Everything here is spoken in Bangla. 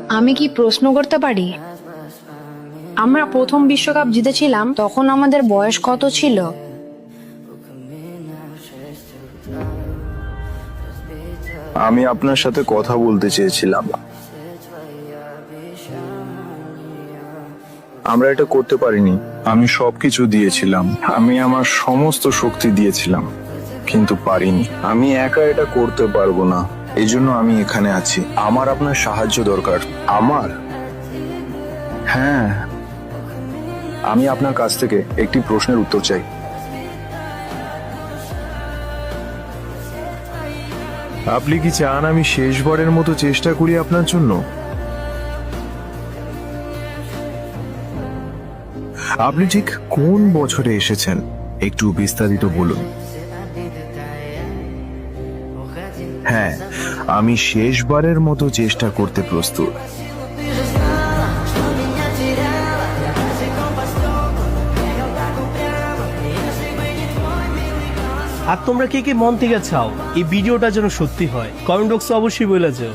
আমি কি প্রশ্ন করতে পারি? আমরা প্রথম বিশ্বকাপ জিতেছিলাম, তখন আমাদের বয়স কত ছিল? আমি আপনার সাথে কথা বলতে চেয়েছিলাম। আমরা এটা করতে পারিনি। আমি সবকিছু দিয়েছিলাম, আমি আমার সমস্ত শক্তি দিয়েছিলাম, কিন্তু পারিনি। আমি একা এটা করতে পারবো না, এই জন্য আমি এখানে আছি। আমার আপনার সাহায্য দরকার। আমার, হ্যাঁ, আমি আপনার কাছ থেকে একটি প্রশ্নের উত্তর চাই। আপনি কি চান আমি শেষবারের মতো চেষ্টা করি আপনার জন্য? আপনি ঠিক কোন বছরে এসেছেন একটু বিস্তারিত বলুন। হ্যাঁ, আমি শেষবারের মতো চেষ্টা করতে প্রস্তুত। আর তোমরা কে কে মন থেকে চাও এই ভিডিওটা যেন সত্যি হয়, কমেন্ট বক্সে অবশ্যই বলে যাও।